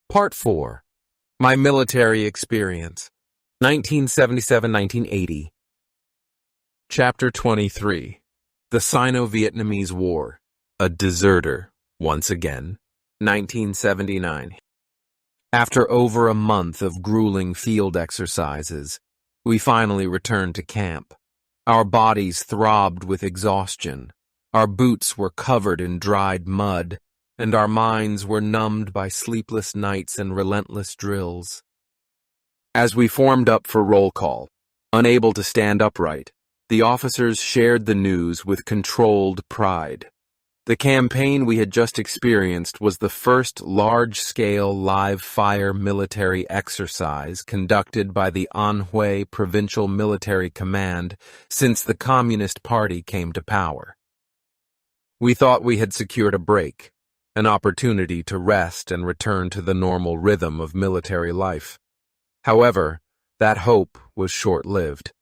Part 4. My Military Experience, 1977-1980. Chapter 23. The Sino-Vietnamese War. A Deserter, Once Again, 1979. After over a month of grueling field exercises, we finally returned to camp. Our bodies throbbed with exhaustion. Our boots were covered in dried mud, and our minds were numbed by sleepless nights and relentless drills. As we formed up for roll call, unable to stand upright, the officers shared the news with controlled pride. The campaign we had just experienced was the first large-scale live-fire military exercise conducted by the Anhui Provincial Military Command since the Communist Party came to power. We thought we had secured a break, an opportunity to rest and return to the normal rhythm of military life. However, that hope was short-lived.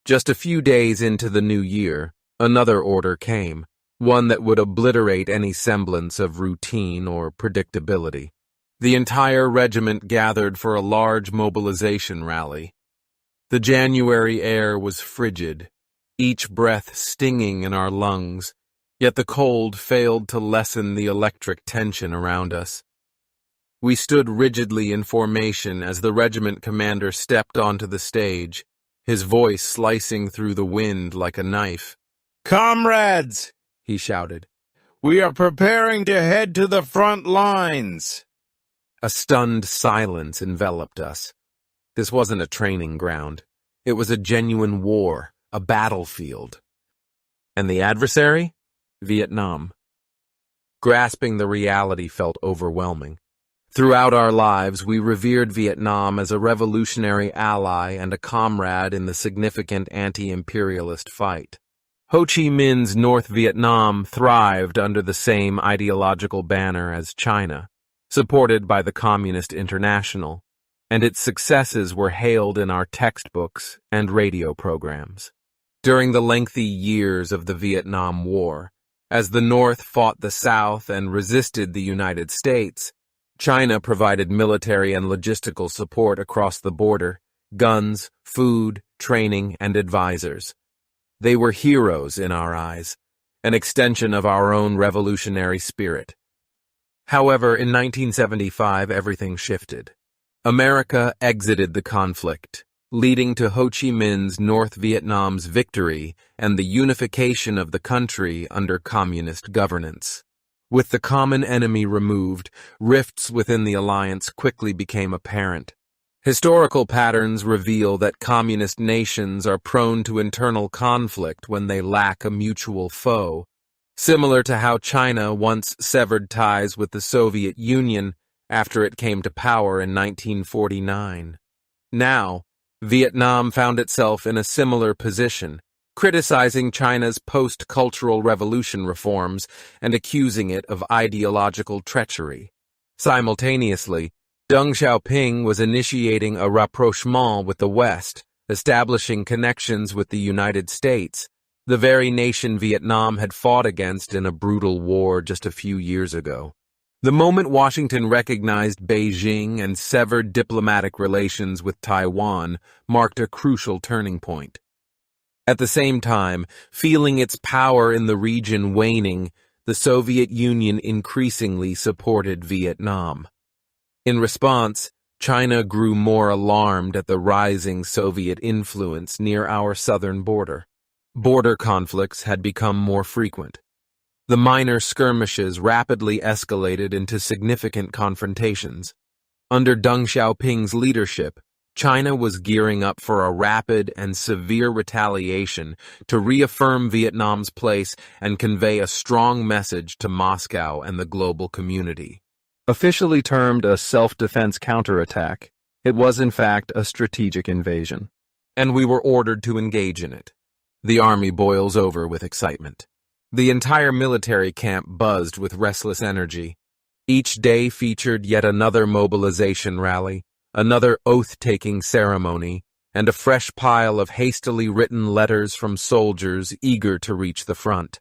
Just a few days into the new year, another order came, one that would obliterate any semblance of routine or predictability. The entire regiment gathered for a large mobilization rally. The January air was frigid, each breath stinging in our lungs, yet the cold failed to lessen the electric tension around us. We stood rigidly in formation as the regiment commander stepped onto the stage, his voice slicing through the wind like a knife. "Comrades," he shouted, "we are preparing to head to the front lines." A stunned silence enveloped us. This wasn't a training ground. It was a genuine war, a battlefield. And the adversary? Vietnam. Grasping the reality felt overwhelming. Throughout our lives, we revered Vietnam as a revolutionary ally and a comrade in the significant anti-imperialist fight. Ho Chi Minh's North Vietnam thrived under the same ideological banner as China, supported by the Communist International, and its successes were hailed in our textbooks and radio programs. During the lengthy years of the Vietnam War, as the North fought the South and resisted the United States, China provided military and logistical support across the border, guns, food, training, and advisors. They were heroes in our eyes, an extension of our own revolutionary spirit. However, in 1975, everything shifted. America exited the conflict, leading to Ho Chi Minh's North Vietnam's victory and the unification of the country under communist governance. With the common enemy removed, rifts within the alliance quickly became apparent. Historical patterns reveal that communist nations are prone to internal conflict when they lack a mutual foe, similar to how China once severed ties with the Soviet Union after it came to power in 1949. Now, Vietnam found itself in a similar position, criticizing China's post-cultural revolution reforms and accusing it of ideological treachery. Simultaneously, Deng Xiaoping was initiating a rapprochement with the West, establishing connections with the United States, the very nation Vietnam had fought against in a brutal war just a few years ago. The moment Washington recognized Beijing and severed diplomatic relations with Taiwan marked a crucial turning point. At the same time, feeling its power in the region waning, the Soviet Union increasingly supported Vietnam. In response, China grew more alarmed at the rising Soviet influence near our southern border. Border conflicts had become more frequent. The minor skirmishes rapidly escalated into significant confrontations. Under Deng Xiaoping's leadership, China was gearing up for a rapid and severe retaliation to reaffirm Vietnam's place and convey a strong message to Moscow and the global community. Officially termed a self-defense counterattack, it was in fact a strategic invasion, and we were ordered to engage in it. The army boils over with excitement. The entire military camp buzzed with restless energy. Each day featured yet another mobilization rally, another oath-taking ceremony, and a fresh pile of hastily written letters from soldiers eager to reach the front.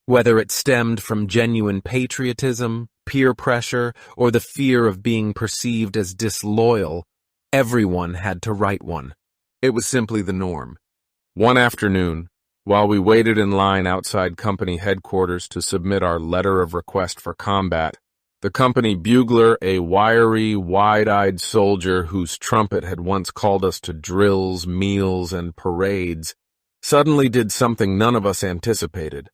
Whether it stemmed from genuine patriotism, peer pressure, or the fear of being perceived as disloyal, everyone had to write one. It was simply the norm. One afternoon, while we waited in line outside company headquarters to submit our letter of request for combat, the company bugler, a wiry, wide-eyed soldier whose trumpet had once called us to drills, meals, and parades, suddenly did something none of us anticipated.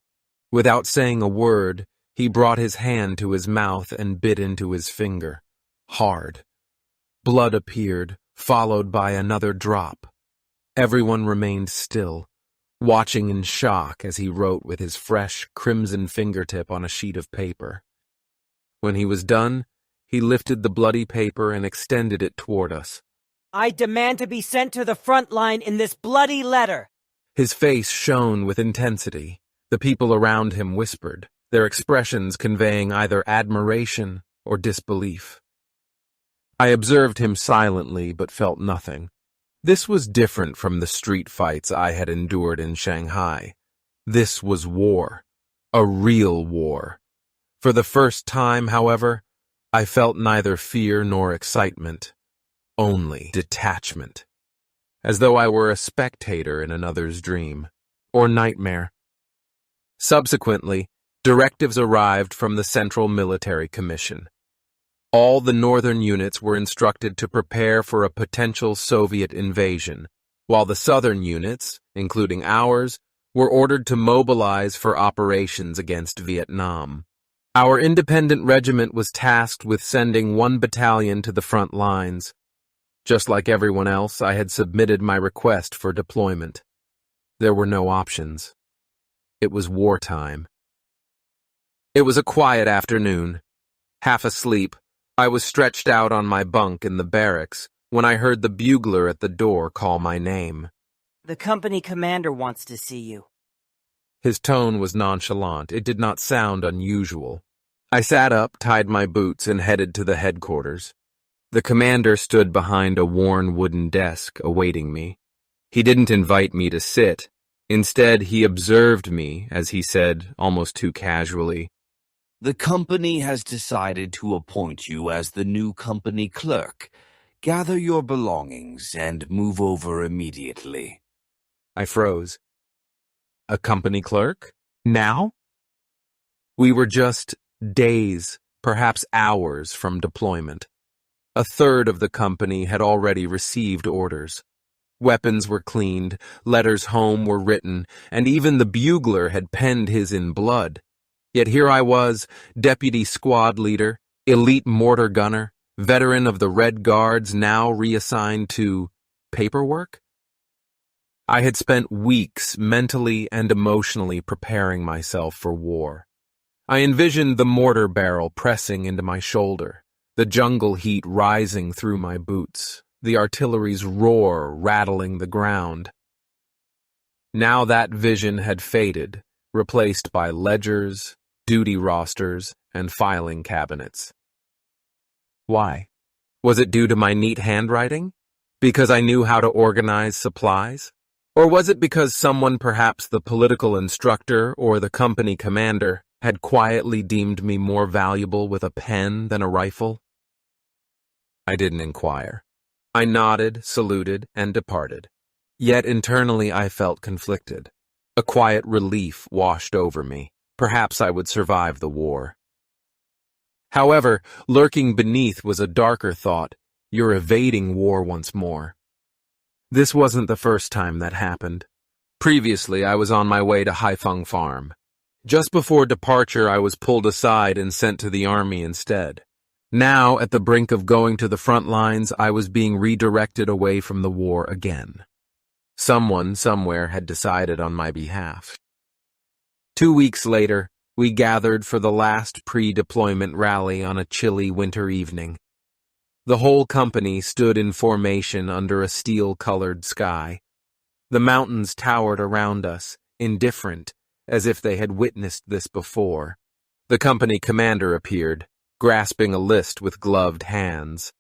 Without saying a word, he brought his hand to his mouth and bit into his finger. Hard. Blood appeared, followed by another drop. Everyone remained still, watching in shock as he wrote with his fresh, crimson fingertip on a sheet of paper. When he was done, he lifted the bloody paper and extended it toward us. I demand to be sent to the front line in this bloody letter. His face shone with intensity. The people around him whispered, their expressions conveying either admiration or disbelief. I observed him silently but felt nothing. This was different from the street fights I had endured in Shanghai. This was war. A real war. For the first time, however, I felt neither fear nor excitement, only detachment, as though I were a spectator in another's dream or nightmare. Subsequently, directives arrived from the Central Military Commission. All the northern units were instructed to prepare for a potential Soviet invasion, while the southern units, including ours, were ordered to mobilize for operations against Vietnam. Our independent regiment was tasked with sending 1 battalion to the front lines. Just like everyone else, I had submitted my request for deployment. There were no options. It was wartime. It was a quiet afternoon. Half asleep, I was stretched out on my bunk in the barracks when I heard the bugler at the door call my name. The company commander wants to see you. His tone was nonchalant. It did not sound unusual. I sat up, tied my boots, and headed to the headquarters. The commander stood behind a worn wooden desk, awaiting me. He didn't invite me to sit. Instead, he observed me, as he said, almost too casually, "The company has decided to appoint you as the new company clerk. Gather your belongings and move over immediately." I froze. A company clerk? Now? We were just days, perhaps hours, from deployment. A third of the company had already received orders. Weapons were cleaned, letters home were written, and even the bugler had penned his in blood. Yet here I was, deputy squad leader, elite mortar gunner, veteran of the Red Guards, now reassigned to paperwork? I had spent weeks mentally and emotionally preparing myself for war. I envisioned the mortar barrel pressing into my shoulder, the jungle heat rising through my boots, the artillery's roar rattling the ground. Now that vision had faded, replaced by ledgers, duty rosters, and filing cabinets. Why? Was it due to my neat handwriting? Because I knew how to organize supplies? Or was it because someone, perhaps the political instructor or the company commander, had quietly deemed me more valuable with a pen than a rifle? I didn't inquire. I nodded, saluted, and departed. Yet internally I felt conflicted. A quiet relief washed over me. Perhaps I would survive the war. However, lurking beneath was a darker thought. You're evading war once more. This wasn't the first time that happened. Previously, I was on my way to Haifeng Farm. Just before departure, I was pulled aside and sent to the army instead. Now, at the brink of going to the front lines, I was being redirected away from the war again. Someone, somewhere, had decided on my behalf. 2 weeks later, we gathered for the last pre-deployment rally on a chilly winter evening. The whole company stood in formation under a steel-colored sky. The mountains towered around us, indifferent, as if they had witnessed this before. The company commander appeared, grasping a list with gloved hands.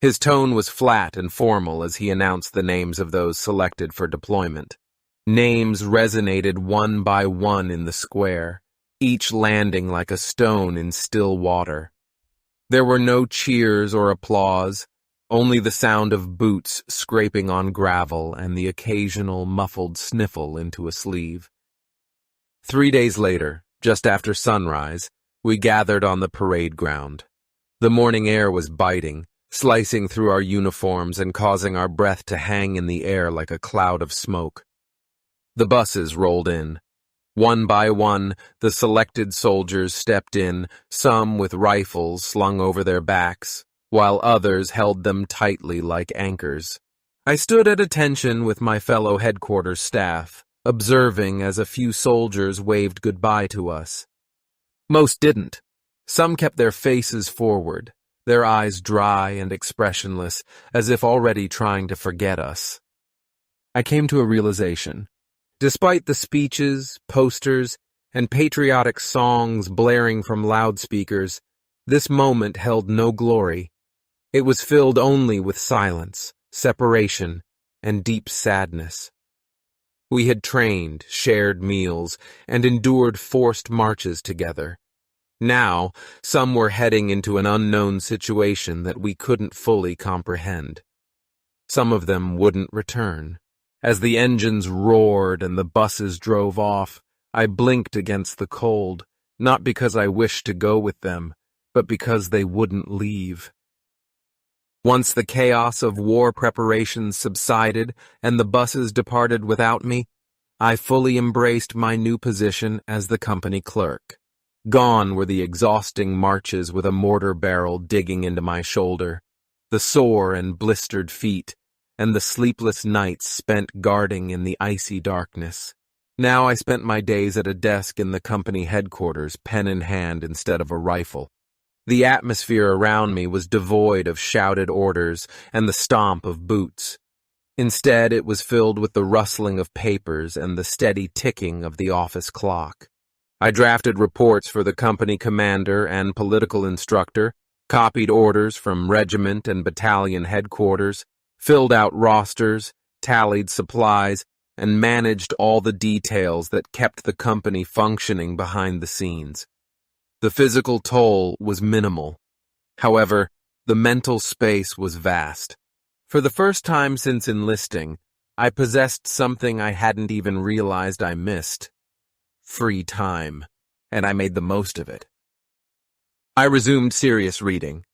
His tone was flat and formal as he announced the names of those selected for deployment. Names resonated one by one in the square, each landing like a stone in still water. There were no cheers or applause, only the sound of boots scraping on gravel and the occasional muffled sniffle into a sleeve. 3 days later, just after sunrise, we gathered on the parade ground. The morning air was biting, slicing through our uniforms and causing our breath to hang in the air like a cloud of smoke. The buses rolled in. One by one, the selected soldiers stepped in, some with rifles slung over their backs, while others held them tightly like anchors. I stood at attention with my fellow headquarters staff, observing as a few soldiers waved goodbye to us. Most didn't. Some kept their faces forward, their eyes dry and expressionless, as if already trying to forget us. I came to a realization. Despite the speeches, posters, and patriotic songs blaring from loudspeakers, this moment held no glory. It was filled only with silence, separation, and deep sadness. We had trained, shared meals, and endured forced marches together. Now, some were heading into an unknown situation that we couldn't fully comprehend. Some of them wouldn't return. As the engines roared and the buses drove off, I blinked against the cold, not because I wished to go with them, but because they wouldn't leave. Once the chaos of war preparations subsided and the buses departed without me, I fully embraced my new position as the company clerk. Gone were the exhausting marches with a mortar barrel digging into my shoulder, the sore and blistered feet, and the sleepless nights spent guarding in the icy darkness. Now I spent my days at a desk in the company headquarters, pen in hand instead of a rifle. The atmosphere around me was devoid of shouted orders and the stomp of boots. Instead, it was filled with the rustling of papers and the steady ticking of the office clock. I drafted reports for the company commander and political instructor, copied orders from regiment and battalion headquarters, filled out rosters, tallied supplies, and managed all the details that kept the company functioning behind the scenes. The physical toll was minimal. However, the mental space was vast. For the first time since enlisting, I possessed something I hadn't even realized I missed. Free time, and I made the most of it. I resumed serious reading.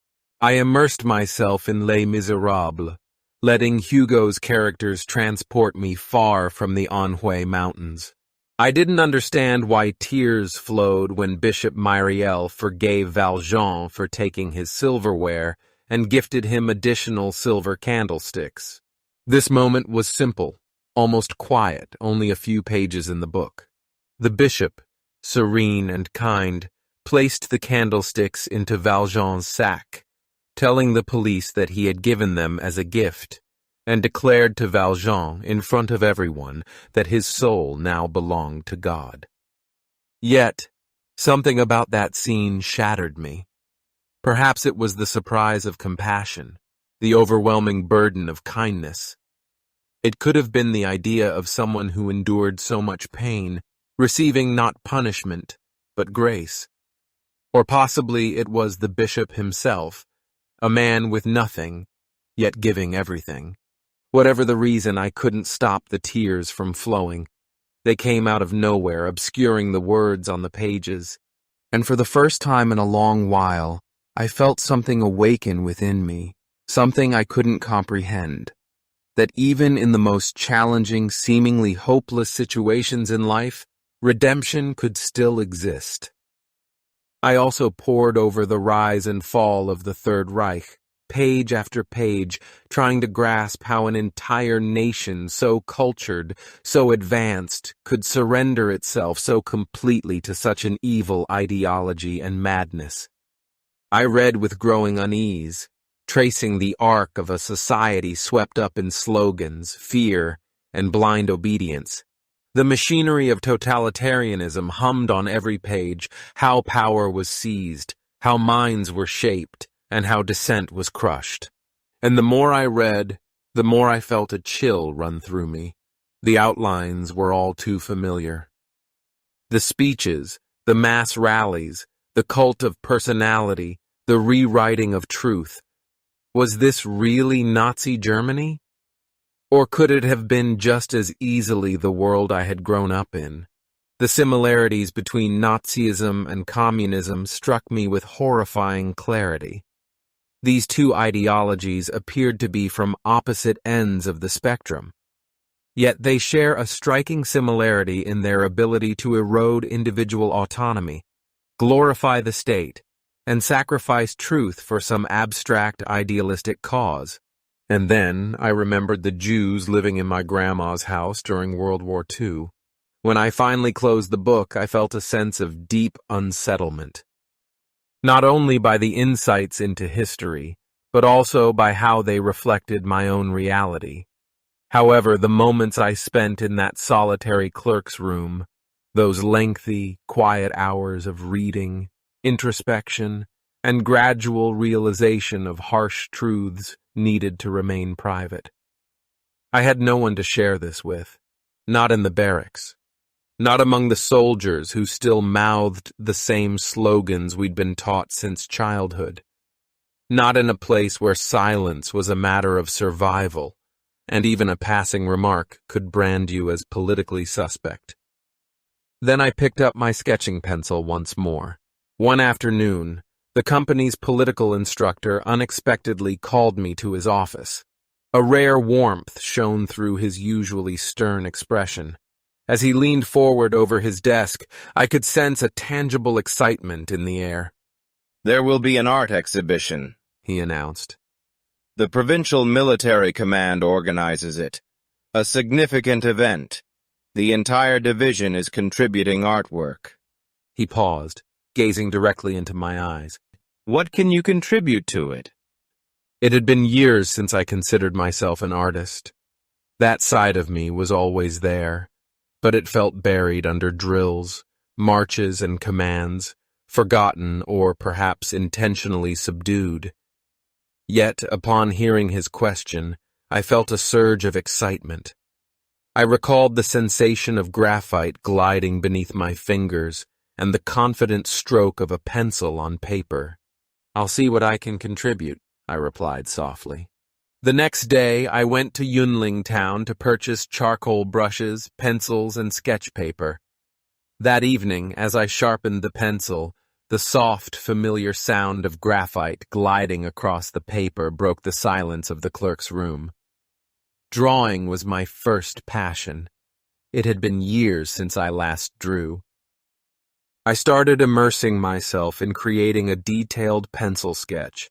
I immersed myself in Les Miserables, letting Hugo's characters transport me far from the Anhui Mountains. I didn't understand why tears flowed when Bishop Myriel forgave Valjean for taking his silverware and gifted him additional silver candlesticks. This moment was simple, almost quiet, only a few pages in the book. The bishop, serene and kind, placed the candlesticks into Valjean's sack, telling the police that he had given them as a gift, and declared to Valjean in front of everyone that his soul now belonged to God. Yet, something about that scene shattered me. Perhaps it was the surprise of compassion, the overwhelming burden of kindness. It could have been the idea of someone who endured so much pain, receiving not punishment, but grace. Or possibly it was the bishop himself, a man with nothing, yet giving everything. Whatever the reason, I couldn't stop the tears from flowing. They came out of nowhere, obscuring the words on the pages. And for the first time in a long while, I felt something awaken within me, something I couldn't comprehend. That even in the most challenging, seemingly hopeless situations in life, redemption could still exist. I also pored over the rise and fall of the Third Reich, page after page, trying to grasp how an entire nation so cultured, so advanced, could surrender itself so completely to such an evil ideology and madness. I read with growing unease, tracing the arc of a society swept up in slogans, fear, and blind obedience. The machinery of totalitarianism hummed on every page, how power was seized, how minds were shaped, and how dissent was crushed. And the more I read, the more I felt a chill run through me. The outlines were all too familiar. The speeches, The mass rallies, the cult of personality, the rewriting of truth. Was this really Nazi Germany? Or could it have been just as easily the world I had grown up in? The similarities between Nazism and communism struck me with horrifying clarity. These two ideologies appeared to be from opposite ends of the spectrum. Yet they share a striking similarity in their ability to erode individual autonomy, glorify the state, and sacrifice truth for some abstract idealistic cause. And then I remembered the Jews living in my grandma's house during World War II. When I finally closed the book, I felt a sense of deep unsettlement. Not only by the insights into history, but also by how they reflected my own reality. However, the moments I spent in that solitary clerk's room, those lengthy, quiet hours of reading, introspection, and gradual realization of harsh truths needed to remain private. I had no one to share this with, not in the barracks, not among the soldiers who still mouthed the same slogans we'd been taught since childhood, not in a place where silence was a matter of survival, and even a passing remark could brand you as politically suspect. Then I picked up my sketching pencil once more. One afternoon, the company's political instructor unexpectedly called me to his office. A rare warmth shone through his usually stern expression. As he leaned forward over his desk, I could sense a tangible excitement in the air. "There will be an art exhibition," he announced. "The Provincial Military Command organizes it. A significant event. The entire division is contributing artwork." He paused, gazing directly into my eyes. "What can you contribute to it?" It had been years since I considered myself an artist. That side of me was always there, but it felt buried under drills, marches, and commands, forgotten or perhaps intentionally subdued. Yet, upon hearing his question, I felt a surge of excitement. I recalled the sensation of graphite gliding beneath my fingers and the confident stroke of a pencil on paper. "I'll see what I can contribute," I replied softly. The next day, I went to Yunling town to purchase charcoal brushes, pencils, and sketch paper. That evening, as I sharpened the pencil, the soft, familiar sound of graphite gliding across the paper broke the silence of the clerk's room. Drawing was my first passion. It had been years since I last drew. I started immersing myself in creating a detailed pencil sketch,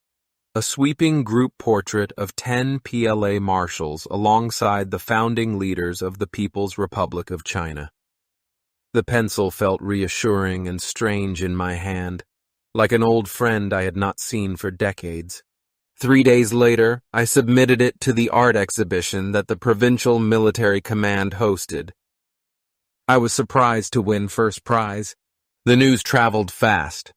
a sweeping group portrait of 10 PLA marshals alongside the founding leaders of the People's Republic of China. The pencil felt reassuring and strange in my hand, like an old friend I had not seen for decades. 3 days later, I submitted it to the art exhibition that the Provincial Military Command hosted. I was surprised to win first prize. The news traveled fast.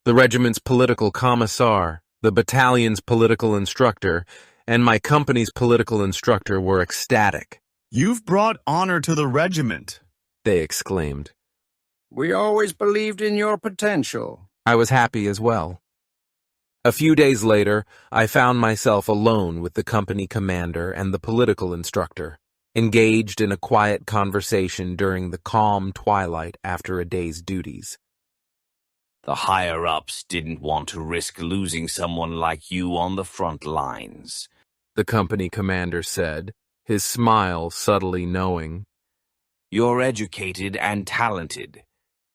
The regiment's political commissar, the battalion's political instructor, and my company's political instructor were ecstatic. "You've brought honor to the regiment," they exclaimed. "We always believed in your potential." I was happy as well. A few days later, I found myself alone with the company commander and the political instructor, engaged in a quiet conversation during the calm twilight after a day's duties. The higher-ups didn't want to risk losing someone like you on the front lines, the company commander said, his smile subtly knowing. You're educated and talented.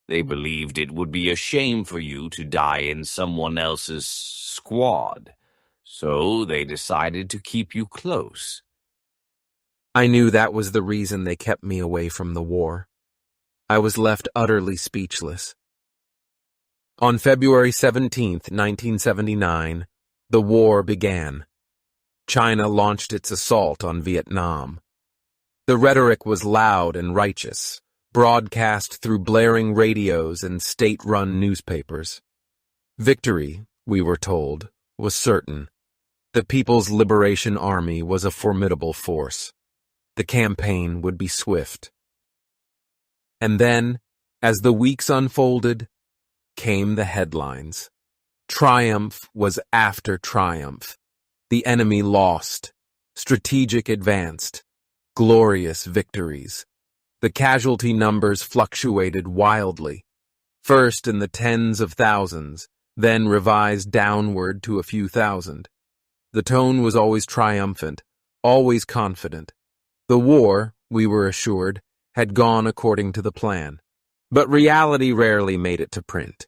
They believed it would be a shame for you to die in someone else's squad, so they decided to keep you close. I knew that was the reason they kept me away from the war. I was left utterly speechless. On February 17, 1979, the war began. China launched its assault on Vietnam. The rhetoric was loud and righteous, broadcast through blaring radios and state-run newspapers. Victory, we were told, was certain. The People's Liberation Army was a formidable force. The campaign would be swift. And then, As the weeks unfolded, came the headlines. Triumph was after triumph. The enemy lost. Strategic advanced. Glorious victories. The casualty numbers fluctuated wildly, first in the tens of thousands, then revised downward to a few thousand. The tone was always triumphant, always confident. The war, we were assured, had gone according to the plan. But reality rarely made it to print.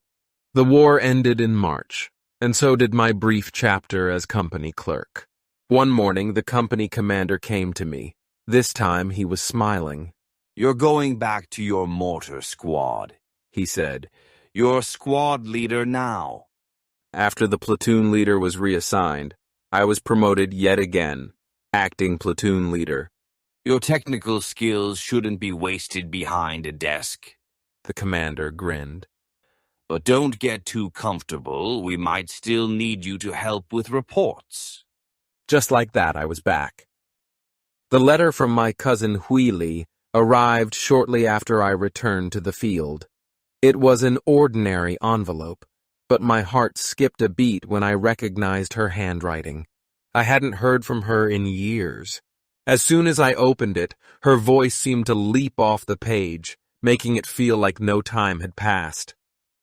The war ended in March, and so did my brief chapter as company clerk. One morning, the company commander came to me. This time, he was smiling. "You're going back to your mortar squad," he said. "You're squad leader now." After the platoon leader was reassigned, I was promoted yet again, acting platoon leader. "Your technical skills shouldn't be wasted behind a desk," the commander grinned. "But don't get too comfortable. We might still need you to help with reports." Just like that, I was back. The letter from my cousin Huili arrived shortly after I returned to the field. It was an ordinary envelope, but my heart skipped a beat when I recognized her handwriting. I hadn't heard from her in years. As soon as I opened it, her voice seemed to leap off the page, making it feel like no time had passed.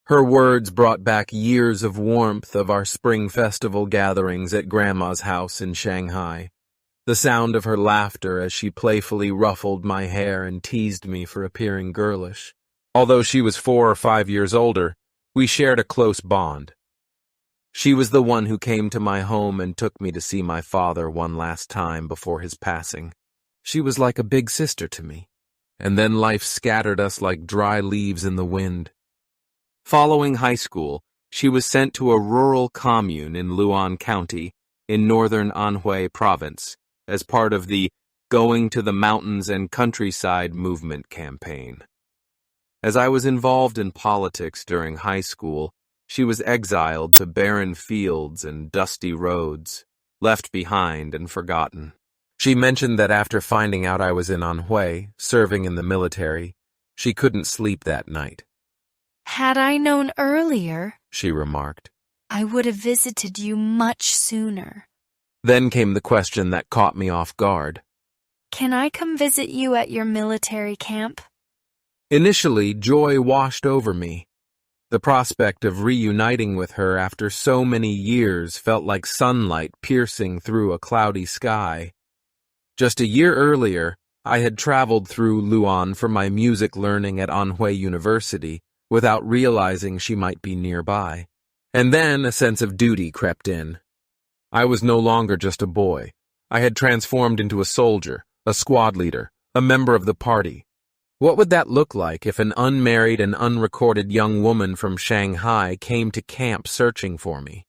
Her words brought back years of warmth of our spring festival gatherings at Grandma's house in Shanghai. The sound of her laughter as she playfully ruffled my hair and teased me for appearing girlish. Although she was 4 or 5 years older, we shared a close bond. She was the one who came to my home and took me to see my father one last time before his passing. She was like a big sister to me. And then life scattered us like dry leaves in the wind. Following high school, she was sent to a rural commune in Luan County in northern Anhui Province as part of the Going to the Mountains and Countryside movement campaign. As I was involved in politics during high school, she was exiled to barren fields and dusty roads, left behind and forgotten. She mentioned that after finding out I was in Anhui, serving in the military, she couldn't sleep that night. "Had I known earlier," she remarked, "I would have visited you much sooner." Then came the question that caught me off guard. "Can I come visit you at your military camp?" Initially, joy washed over me. The prospect of reuniting with her after so many years felt like sunlight piercing through a cloudy sky. Just a year earlier, I had traveled through Luan for my music learning at Anhui University without realizing she might be nearby. And then a sense of duty crept in. I was no longer just a boy. I had transformed into a soldier, a squad leader, a member of the party. What would that look like if an unmarried and unrecorded young woman from Shanghai came to camp searching for me?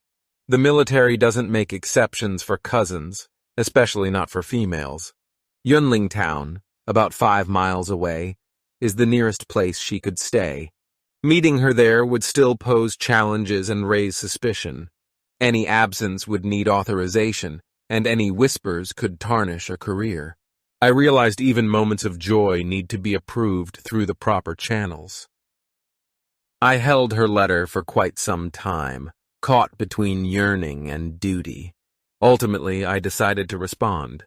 The military doesn't make exceptions for cousins, especially not for females. Yunling Town, about 5 miles away, is the nearest place she could stay. Meeting her there would still pose challenges and raise suspicion. Any absence would need authorization, and any whispers could tarnish a career. I realized even moments of joy need to be approved through the proper channels. I held her letter for quite some time, caught between yearning and duty. Ultimately, I decided to respond.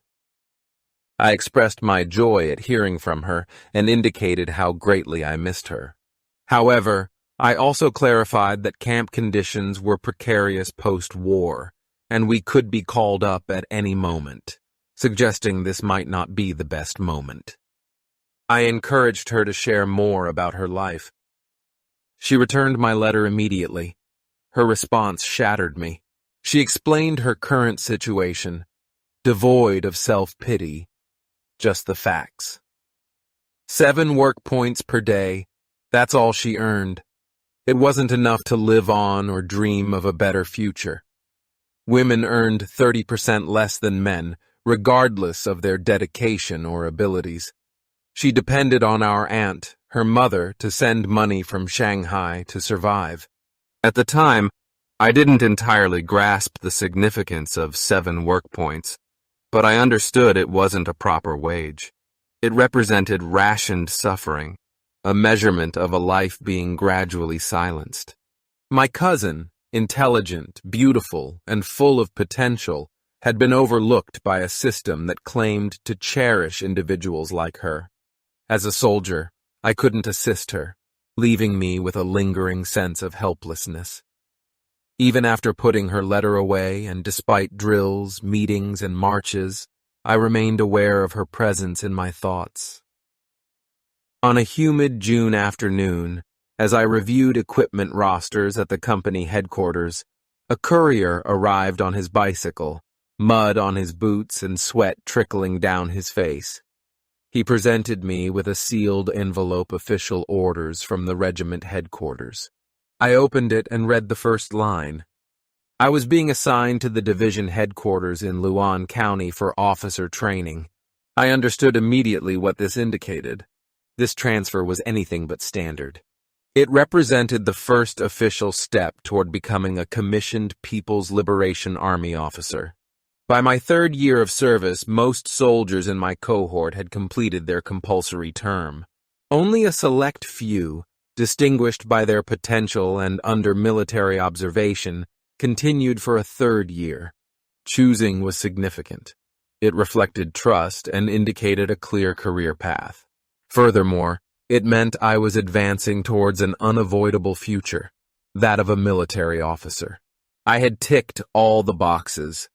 I expressed my joy at hearing from her and indicated how greatly I missed her. However, I also clarified that camp conditions were precarious post-war, and we could be called up at any moment, suggesting this might not be the best moment. I encouraged her to share more about her life. She returned my letter immediately. Her response shattered me. She explained her current situation, devoid of self-pity, just the facts. 7 work points per day, that's all she earned. It wasn't enough to live on or dream of a better future. Women earned 30% less than men, regardless of their dedication or abilities. She depended on our aunt, her mother, to send money from Shanghai to survive. At the time, I didn't entirely grasp the significance of 7 work points, but I understood it wasn't a proper wage. It represented rationed suffering. a measurement of a life being gradually silenced. My cousin, intelligent, beautiful, and full of potential, had been overlooked by a system that claimed to cherish individuals like her. As a soldier, I couldn't assist her, leaving me with a lingering sense of helplessness. Even after putting her letter away and despite drills, meetings, and marches, I remained aware of her presence in my thoughts. On a humid June afternoon, as I reviewed equipment rosters at the company headquarters, a courier arrived on his bicycle, mud on his boots and sweat trickling down his face. He presented me with a sealed envelope official orders from the regiment headquarters. I opened it and read the first line. I was being assigned to the division headquarters in Luan County for officer training. I understood immediately what this indicated. This transfer was anything but standard. It represented the first official step toward becoming a commissioned People's Liberation Army officer. By my third year of service, most soldiers in my cohort had completed their compulsory term. Only a select few, distinguished by their potential and under military observation, continued for a third year. Choosing was significant. It reflected trust and indicated a clear career path. Furthermore, it meant I was advancing towards an unavoidable future, that of a military officer. I had ticked all the boxes.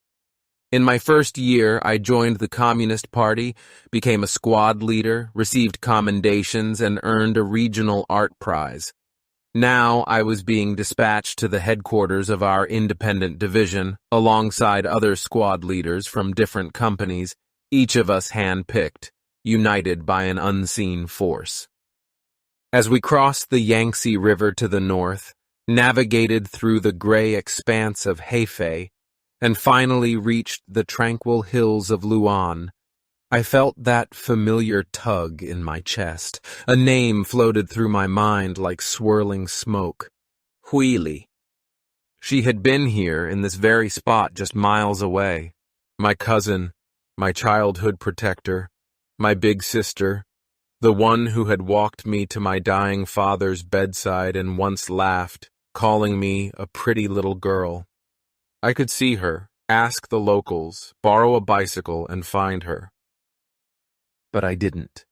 In my first year, I joined the Communist Party, became a squad leader, received commendations, and earned a regional art prize. Now I was being dispatched to the headquarters of our independent division, alongside other squad leaders from different companies, each of us hand-picked, united by an unseen force. As we crossed the Yangtze River to the north, navigated through the gray expanse of Hefei, and finally reached the tranquil hills of Luan, I felt that familiar tug in my chest. A name floated through my mind like swirling smoke. Huili. She had been here in this very spot just miles away. My cousin, my childhood protector, my big sister, the one who had walked me to my dying father's bedside and once laughed, calling me a pretty little girl. I could see her, ask the locals, borrow a bicycle, and find her. But I didn't.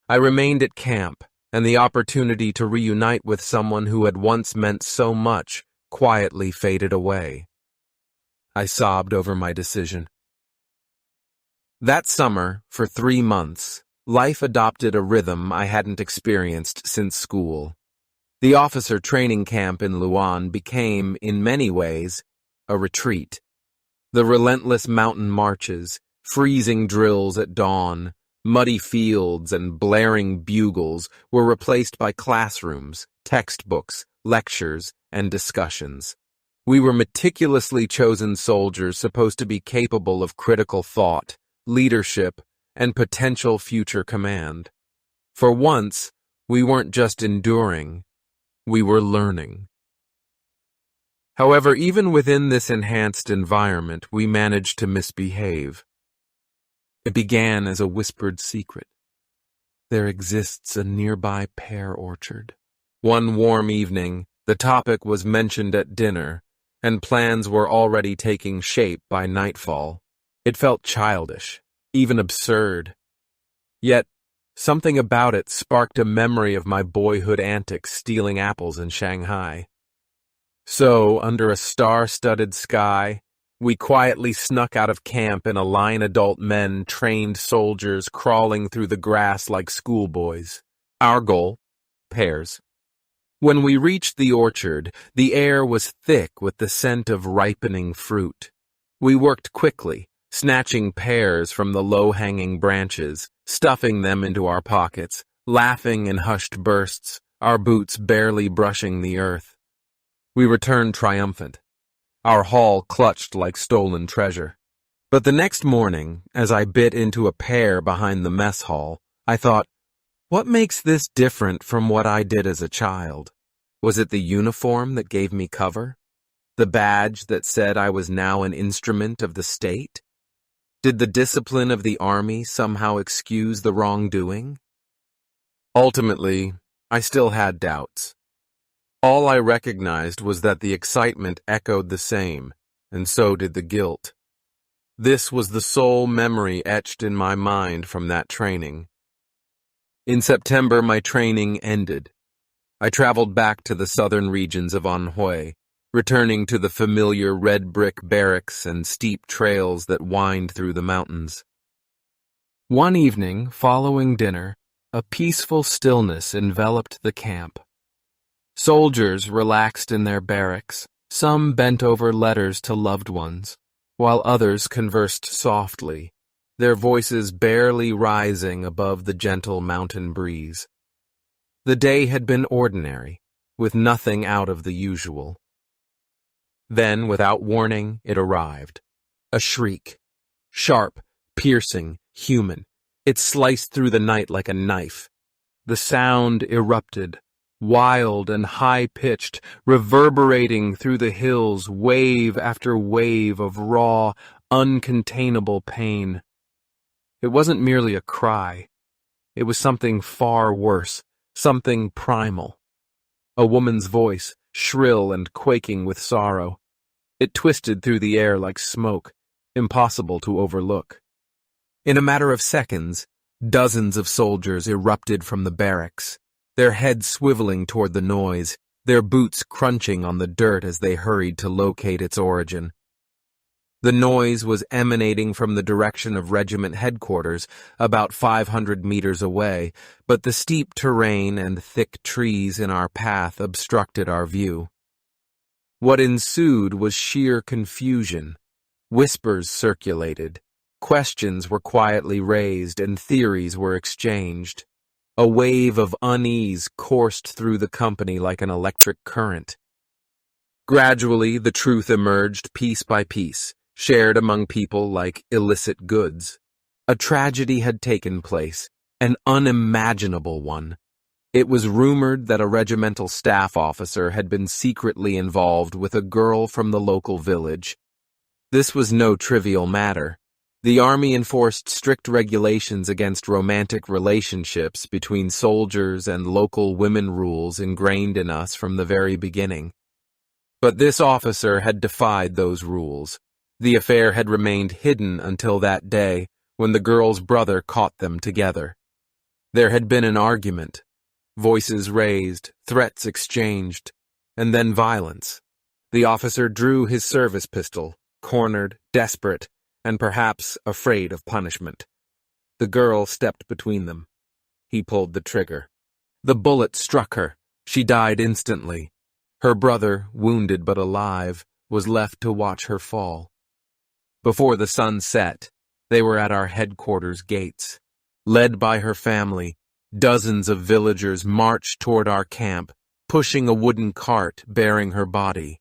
I remained at camp, and the opportunity to reunite with someone who had once meant so much quietly faded away. I sobbed over my decision. That summer, for 3 months, life adopted a rhythm I hadn't experienced since school. The officer training camp in Luan became, in many ways, a retreat. The relentless mountain marches, freezing drills at dawn, muddy fields, and blaring bugles were replaced by classrooms, textbooks, lectures, and discussions. We were meticulously chosen soldiers supposed to be capable of critical thought, leadership, and potential future command. For once, we weren't just enduring, we were learning. However, even within this enhanced environment, we managed to misbehave. It began as a whispered secret. There exists a nearby pear orchard. One warm evening, the topic was mentioned at dinner, and plans were already taking shape by nightfall. It felt childish, even absurd. Yet, something about it sparked a memory of my boyhood antics stealing apples in Shanghai. So, under a star-studded sky, we quietly snuck out of camp in a line adult men, trained soldiers crawling through the grass like schoolboys. Our goal? Pears. When we reached the orchard, the air was thick with the scent of ripening fruit. We worked quickly, snatching pears from the low-hanging branches, stuffing them into our pockets, laughing in hushed bursts, our boots barely brushing the earth. We returned triumphant. Our haul clutched like stolen treasure. But the next morning, as I bit into a pear behind the mess hall, I thought, what makes this different from what I did as a child? Was it the uniform that gave me cover? The badge that said I was now an instrument of the state? Did the discipline of the army somehow excuse the wrongdoing? Ultimately, I still had doubts. All I recognized was that the excitement echoed the same, and so did the guilt. This was the sole memory etched in my mind from that training. In September, my training ended. I traveled back to the southern regions of Anhui, returning to the familiar red brick barracks and steep trails that wind through the mountains. One evening, following dinner, a peaceful stillness enveloped the camp. Soldiers relaxed in their barracks, some bent over letters to loved ones, while others conversed softly, their voices barely rising above the gentle mountain breeze. The day had been ordinary, with nothing out of the usual. Then, without warning, it arrived. A shriek. Sharp, piercing, human. It sliced through the night like a knife. The sound erupted, wild and high-pitched, reverberating through the hills, wave after wave of raw, uncontainable pain. It wasn't merely a cry. It was something far worse, something primal. A woman's voice, shrill and quaking with sorrow. It twisted through the air like smoke, impossible to overlook. In a matter of seconds, dozens of soldiers erupted from the barracks, their heads swiveling toward the noise, their boots crunching on the dirt as they hurried to locate its origin. The noise was emanating from the direction of regiment headquarters, about 500 meters away, but the steep terrain and thick trees in our path obstructed our view. What ensued was sheer confusion. Whispers circulated. Questions were quietly raised and theories were exchanged. A wave of unease coursed through the company like an electric current. Gradually, the truth emerged piece by piece, shared among people like illicit goods. A tragedy had taken place, an unimaginable one. It was rumored that a regimental staff officer had been secretly involved with a girl from the local village. This was no trivial matter. The army enforced strict regulations against romantic relationships between soldiers and local women, rules ingrained in us from the very beginning. But this officer had defied those rules. The affair had remained hidden until that day when the girl's brother caught them together. There had been an argument, voices raised, threats exchanged, and then violence. The officer drew his service pistol, cornered, desperate, and perhaps afraid of punishment. The girl stepped between them. He pulled the trigger. The bullet struck her. She died instantly. Her brother, wounded but alive, was left to watch her fall. Before the sun set, they were at our headquarters gates. Led by her family, dozens of villagers marched toward our camp, pushing a wooden cart bearing her body.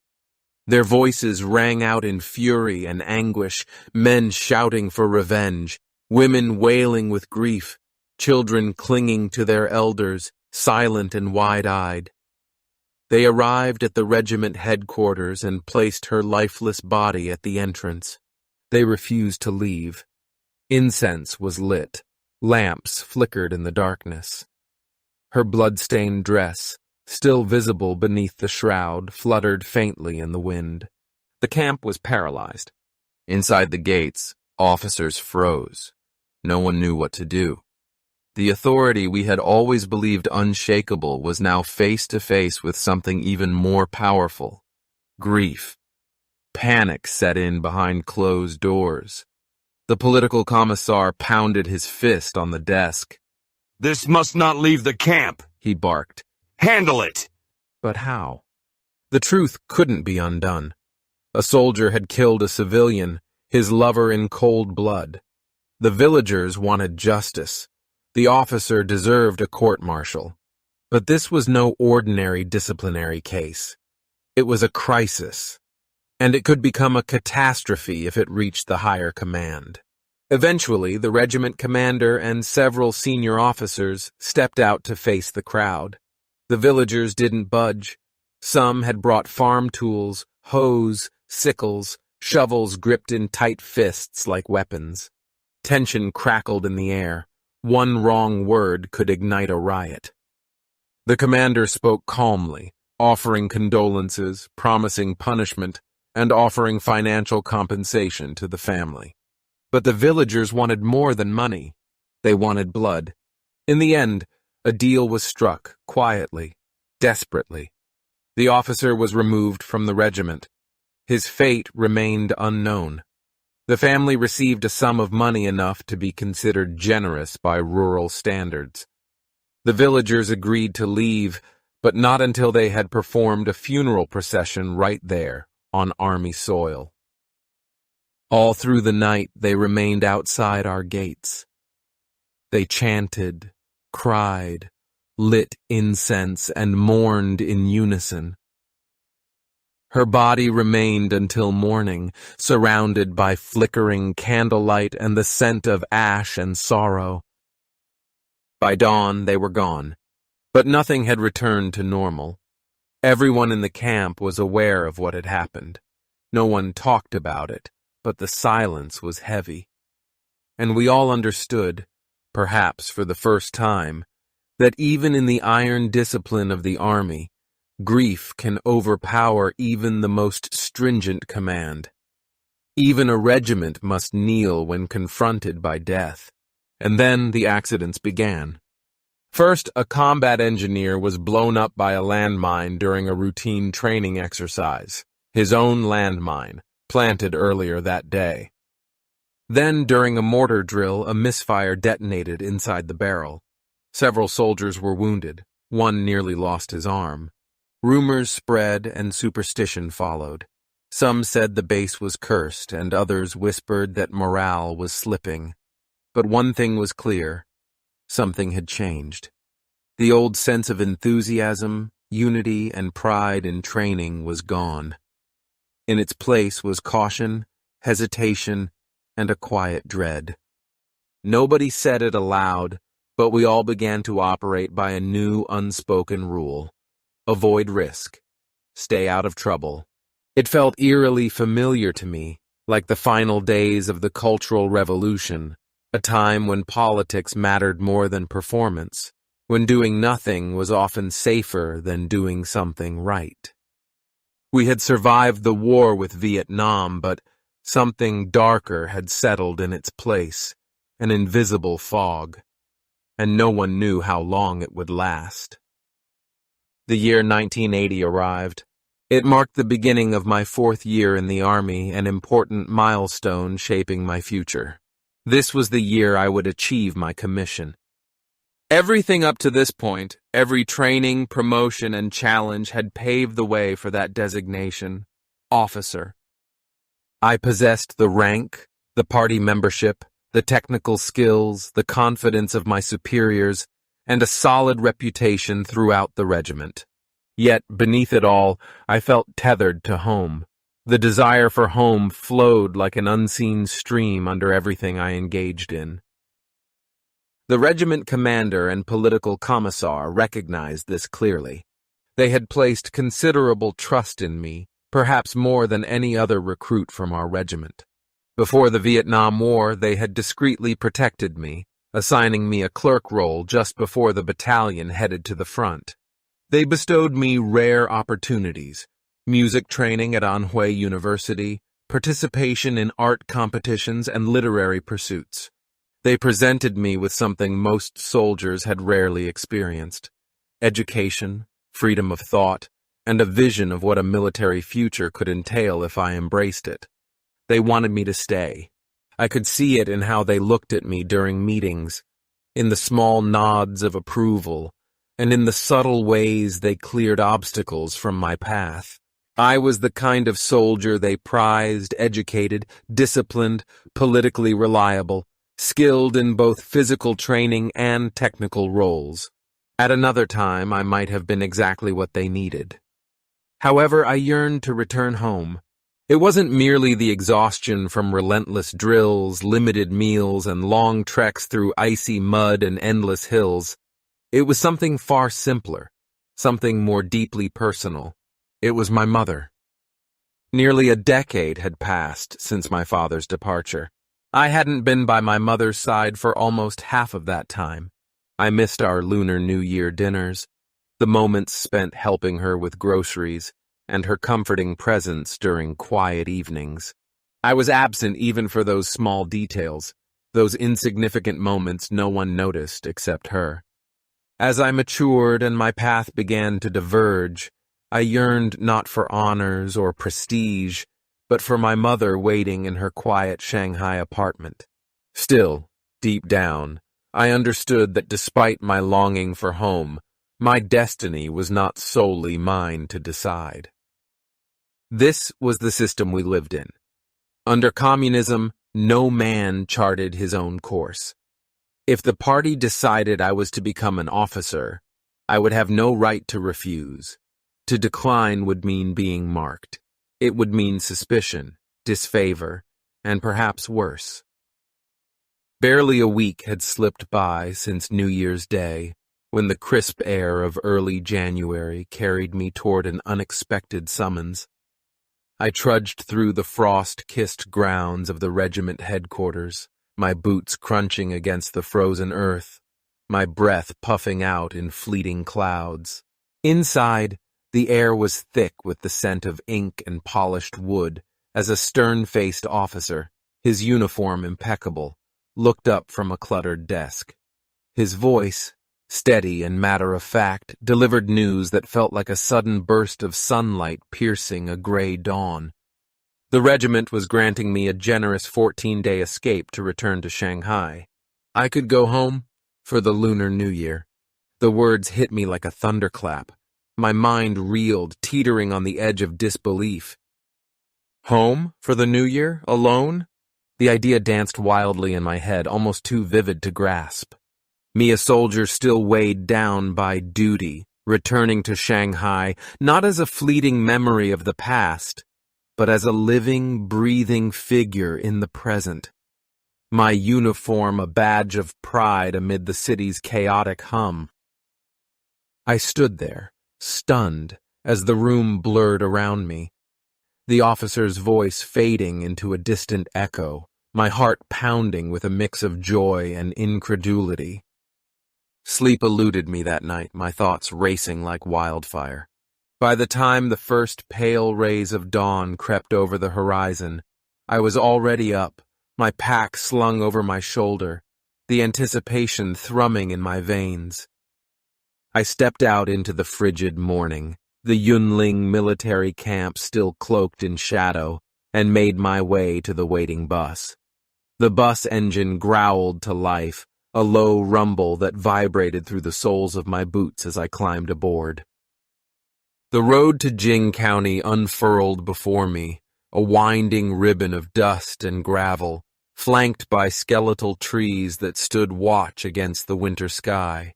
Their voices rang out in fury and anguish, men shouting for revenge, women wailing with grief, children clinging to their elders, silent and wide-eyed. They arrived at the regiment headquarters and placed her lifeless body at the entrance. They refused to leave. Incense was lit. Lamps flickered in the darkness. Her blood-stained dress, still visible beneath the shroud, fluttered faintly in the wind. The camp was paralyzed. Inside the gates, officers froze. No one knew what to do. The authority we had always believed unshakable was now face to face with something even more powerful: grief. Panic set in behind closed doors. The political commissar pounded his fist on the desk. "This must not leave the camp," he barked. "Handle it!" But how? The truth couldn't be undone. A soldier had killed a civilian, his lover in cold blood. The villagers wanted justice. The officer deserved a court-martial. But this was no ordinary disciplinary case. It was a crisis, and it could become a catastrophe if it reached the higher command. Eventually, the regiment commander and several senior officers stepped out to face the crowd. The villagers didn't budge. Some had brought farm tools, hoes, sickles, shovels gripped in tight fists like weapons. Tension crackled in the air. One wrong word could ignite a riot. The commander spoke calmly, offering condolences, promising punishment, and offering financial compensation to the family. But the villagers wanted more than money. They wanted blood. In the end, a deal was struck, quietly, desperately. The officer was removed from the regiment. His fate remained unknown. The family received a sum of money enough to be considered generous by rural standards. The villagers agreed to leave, but not until they had performed a funeral procession right there, on army soil. All through the night they remained outside our gates. They chanted, cried, lit incense, and mourned in unison. Her body remained until morning, surrounded by flickering candlelight and the scent of ash and sorrow. By dawn, they were gone, but nothing had returned to normal. Everyone in the camp was aware of what had happened. No one talked about it, but the silence was heavy. And we all understood, perhaps for the first time, that even in the iron discipline of the army, grief can overpower even the most stringent command. Even a regiment must kneel when confronted by death. And then the accidents began. First, a combat engineer was blown up by a landmine during a routine training exercise, his own landmine, planted earlier that day. Then, during a mortar drill, a misfire detonated inside the barrel. Several soldiers were wounded. One nearly lost his arm. Rumors spread and superstition followed. Some said the base was cursed, and others whispered that morale was slipping. But one thing was clear. Something had changed. The old sense of enthusiasm, unity, and pride in training was gone. In its place was caution, hesitation, and a quiet dread. Nobody said it aloud, but we all began to operate by a new unspoken rule. Avoid risk. Stay out of trouble. It felt eerily familiar to me, like the final days of the Cultural Revolution, a time when politics mattered more than performance, when doing nothing was often safer than doing something right. We had survived the war with Vietnam, but something darker had settled in its place, an invisible fog, and no one knew how long it would last. The year 1980 arrived. It marked the beginning of my 4th year in the Army, an important milestone shaping my future. This was the year I would achieve my commission. Everything up to this point, every training, promotion, and challenge had paved the way for that designation, officer. I possessed the rank, the party membership, the technical skills, the confidence of my superiors, and a solid reputation throughout the regiment. Yet, beneath it all, I felt tethered to home. The desire for home flowed like an unseen stream under everything I engaged in. The regiment commander and political commissar recognized this clearly. They had placed considerable trust in me, perhaps more than any other recruit from our regiment. Before the Vietnam War, they had discreetly protected me, assigning me a clerk role just before the battalion headed to the front. They bestowed me rare opportunities: music training at Anhui University, participation in art competitions, and literary pursuits. They presented me with something most soldiers had rarely experienced: education, freedom of thought, and a vision of what a military future could entail if I embraced it. They wanted me to stay. I could see it in how they looked at me during meetings, in the small nods of approval, and in the subtle ways they cleared obstacles from my path. I was the kind of soldier they prized, educated, disciplined, politically reliable, skilled in both physical training and technical roles. At another time, I might have been exactly what they needed. However, I yearned to return home. It wasn't merely the exhaustion from relentless drills, limited meals, and long treks through icy mud and endless hills. It was something far simpler, something more deeply personal. It was my mother. Nearly a decade had passed since my father's departure. I hadn't been by my mother's side for almost half of that time. I missed our Lunar New Year dinners, the moments spent helping her with groceries, and her comforting presence during quiet evenings. I was absent even for those small details, those insignificant moments no one noticed except her. As I matured and my path began to diverge, I yearned not for honors or prestige, but for my mother waiting in her quiet Shanghai apartment. Still, deep down, I understood that despite my longing for home, my destiny was not solely mine to decide. This was the system we lived in. Under communism, no man charted his own course. If the party decided I was to become an officer, I would have no right to refuse. To decline would mean being marked. It would mean suspicion, disfavor, and perhaps worse. Barely a week had slipped by since New Year's Day, when the crisp air of early January carried me toward an unexpected summons. I trudged through the frost-kissed grounds of the regiment headquarters, my boots crunching against the frozen earth, my breath puffing out in fleeting clouds. Inside, the air was thick with the scent of ink and polished wood as a stern-faced officer, his uniform impeccable, looked up from a cluttered desk. His voice, steady and matter-of-fact, delivered news that felt like a sudden burst of sunlight piercing a gray dawn. The regiment was granting me a generous 14-day escape to return to Shanghai. I could go home for the Lunar New Year. The words hit me like a thunderclap. My mind reeled, teetering on the edge of disbelief. Home for the New Year, alone? The idea danced wildly in my head, almost too vivid to grasp. Me, a soldier still weighed down by duty, returning to Shanghai, not as a fleeting memory of the past, but as a living, breathing figure in the present. My uniform a badge of pride amid the city's chaotic hum. I stood there, stunned, as the room blurred around me, the officer's voice fading into a distant echo, my heart pounding with a mix of joy and incredulity. Sleep eluded me that night, my thoughts racing like wildfire. By the time the first pale rays of dawn crept over the horizon, I was already up, my pack slung over my shoulder, the anticipation thrumming in my veins. I stepped out into the frigid morning, the Yunling military camp still cloaked in shadow, and made my way to the waiting bus. The bus engine growled to life, a low rumble that vibrated through the soles of my boots as I climbed aboard. The road to Jing County unfurled before me, a winding ribbon of dust and gravel, flanked by skeletal trees that stood watch against the winter sky.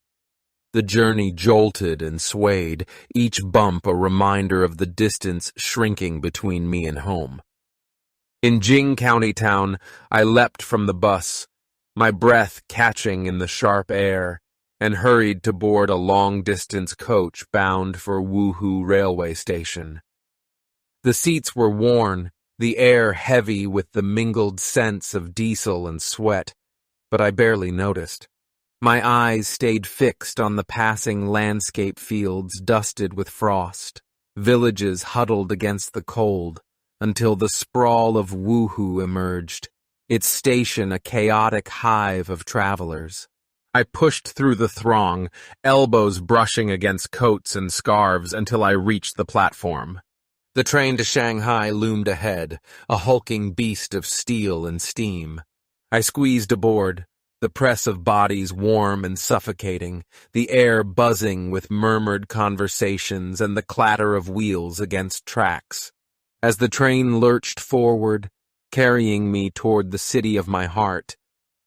The journey jolted and swayed, each bump a reminder of the distance shrinking between me and home. In Jing County town, I leapt from the bus, my breath catching in the sharp air, and hurried to board a long-distance coach bound for Wuhu railway station. The seats were worn, the air heavy with the mingled scents of diesel and sweat, but I barely noticed. My eyes stayed fixed on the passing landscape fields dusted with frost, villages huddled against the cold, until the sprawl of Wuhu emerged, its station a chaotic hive of travelers. I pushed through the throng, elbows brushing against coats and scarves until I reached the platform. The train to Shanghai loomed ahead, a hulking beast of steel and steam. I squeezed aboard, the press of bodies warm and suffocating, the air buzzing with murmured conversations and the clatter of wheels against tracks. As the train lurched forward, carrying me toward the city of my heart,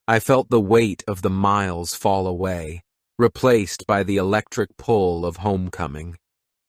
I felt the weight of the miles fall away, replaced by the electric pull of homecoming.